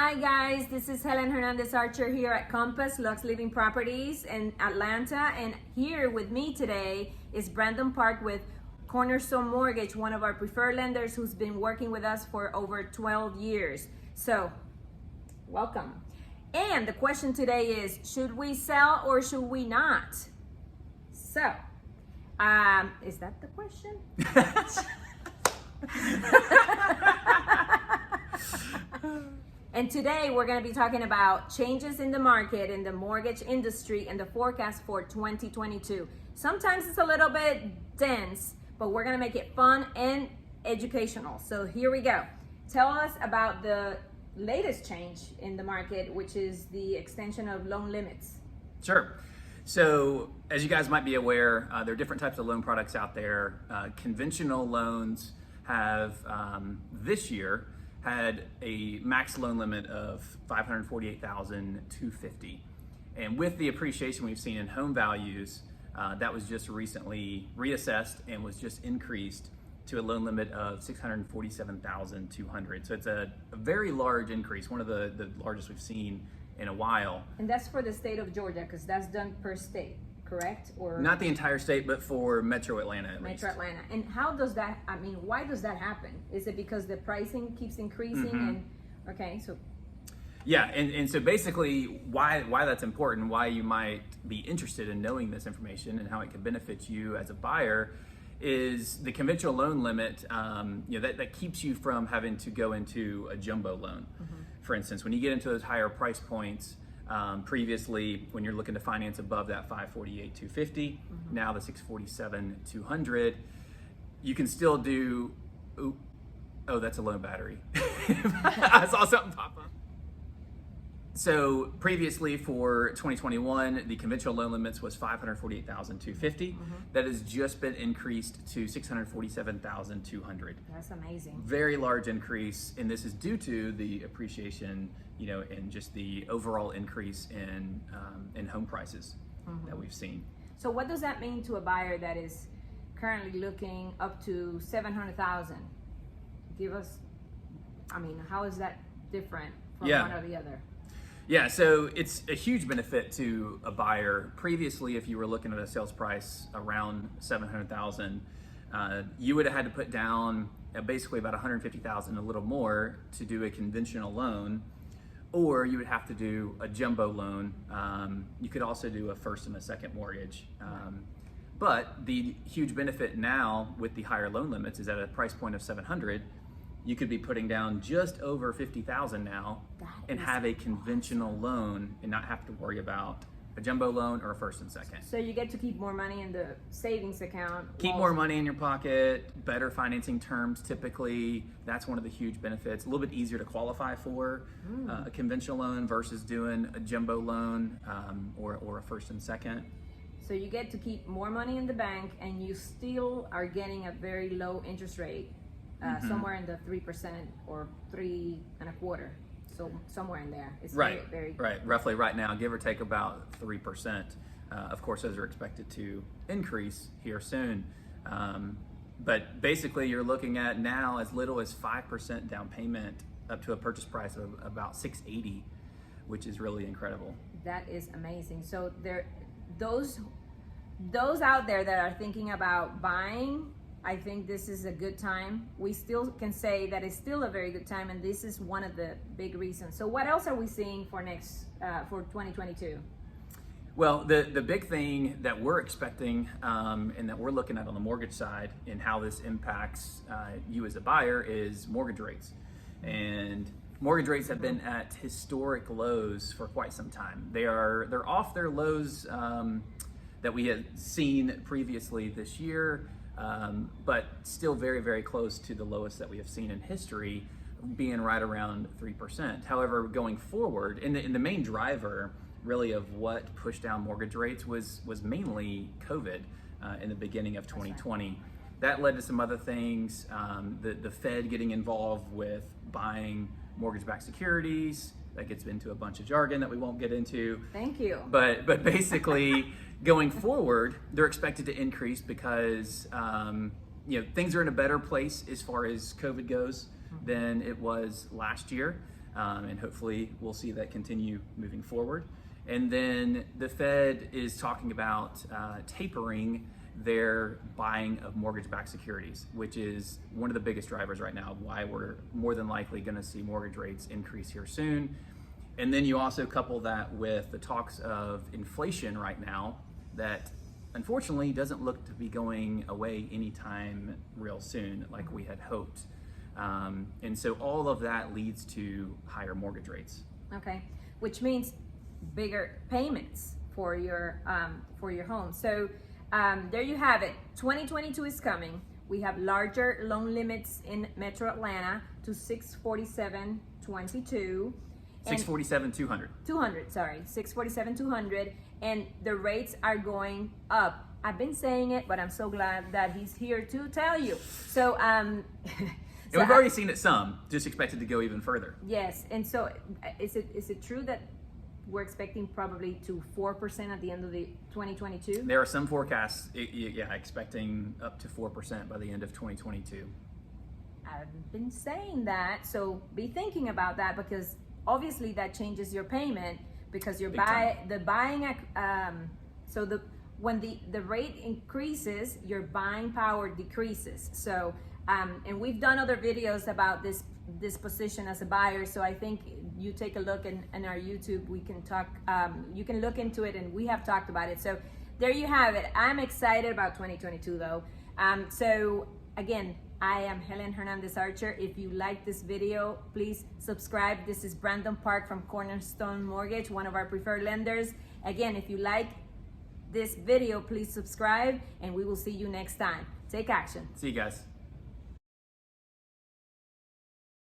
Hi guys, this is Helen Hernandez Archer here at Compass Lux Living Properties in Atlanta, and here with me today is Brandon Park with Cornerstone Mortgage, one of our preferred lenders who's been working with us for over 12 years. So, welcome. And the question today is, should we sell or should we not? So, is that the question? And today we're going to be talking about changes in the market, in the mortgage industry, and the forecast for 2022. Sometimes it's a little bit dense, but we're going to make it fun and educational. So here we go. Tell us about the latest change in the market, which is the extension of loan limits. Sure. So as you guys might be aware, there are different types of loan products out there. Conventional loans have this year had a max loan limit of $548,250, and with the appreciation we've seen in home values, that was just recently reassessed and was just increased to a loan limit of $647,200. So it's a very large increase, one of the largest we've seen in a while. And that's for the state of Georgia, because that's done per state, correct? Or not the entire state, but for Metro Atlanta at least. Metro Atlanta. And how does that, why does that happen? Is it because the pricing keeps increasing? Mm-hmm. And okay, so yeah, and so basically why that's important, why you might be interested in knowing this information and how it could benefit you as a buyer, is the conventional loan limit, that keeps you from having to go into a jumbo loan. Mm-hmm. For instance, when you get into those higher price points, previously, when you're looking to finance above that $548,250, mm-hmm. now the $647,200, you can still do. Oh, that's a loan battery. I saw something pop up. So previously for 2021, the conventional loan limits was $548,250. Mm-hmm. That has just been increased to $647,200. That's amazing. Very large increase, and this is due to the appreciation, and just the overall increase in home prices mm-hmm. that we've seen. So what does that mean to a buyer that is currently looking up to $700,000? Give us, how is that different from one or the other? Yeah, so it's a huge benefit to a buyer. Previously, if you were looking at a sales price around $700,000, you would have had to put down basically about $150,000, a little more, to do a conventional loan, or you would have to do a jumbo loan. You could also do a first and a second mortgage. But the huge benefit now with the higher loan limits is at a price point of $700,000. You could be putting down just over $50,000 now and have a conventional loan and not have to worry about a jumbo loan or a first and second. So you get to keep more money in the savings account. Keep more money in your pocket, better financing terms typically. That's one of the huge benefits. A little bit easier to qualify for a conventional loan versus doing a jumbo loan or a first and second. So you get to keep more money in the bank and you still are getting a very low interest rate. Mm-hmm. Somewhere in the 3% or 3.25%, so somewhere in there. It's right, very right. Roughly right now, give or take about 3%. Of course, those are expected to increase here soon. But basically, you're looking at now as little as 5% down payment up to a purchase price of about $680,000, which is really incredible. That is amazing. So those out there that are thinking about buying, I think this is a good time. We still can say that it's still a very good time, and this is one of the big reasons. So what else are we seeing for 2022? Well, the big thing that we're expecting and that we're looking at on the mortgage side and how this impacts you as a buyer is mortgage rates. And mortgage rates have been at historic lows for quite some time. They're off their lows that we had seen previously this year. But still very, very close to the lowest that we have seen in history, being right around 3%. However, going forward, and the main driver really of what pushed down mortgage rates was mainly COVID in the beginning of 2020. Right. That led to some other things, the Fed getting involved with buying mortgage-backed securities. That gets into a bunch of jargon that we won't get into. Thank you. But basically, going forward, they're expected to increase because things are in a better place as far as COVID goes than it was last year. and hopefully we'll see that continue moving forward. And then the Fed is talking about tapering their buying of mortgage-backed securities, which is one of the biggest drivers right now of why we're more than likely going to see mortgage rates increase here soon. And then you also couple that with the talks of inflation right now that unfortunately doesn't look to be going away anytime real soon like we had hoped. And so all of that leads to higher mortgage rates. Okay, which means bigger payments for your home. So there you have it. 2022 is coming. We have larger loan limits in Metro Atlanta to 647.22. 647,200. 200, sorry, 647,200, and the rates are going up. I've been saying it, but I'm so glad that he's here to tell you. So, And we've already seen it some, just expected to go even further. Yes, and so is it true that we're expecting probably to 4% at the end of the 2022? There are some forecasts, expecting up to 4% by the end of 2022. I've been saying that, so be thinking about that, because obviously that changes your payment, because your when the rate increases, your buying power decreases. So and we've done other videos about this position as a buyer, so I think you take a look in our YouTube, we can talk, you can look into it, and we have talked about it. So there you have it. I'm excited about 2022 though. So again, I am Helen Hernandez Archer. If you like this video, please subscribe. This is Brandon Park from Cornerstone Mortgage, one of our preferred lenders. Again, if you like this video, please subscribe, and we will see you next time. Take action. See you guys.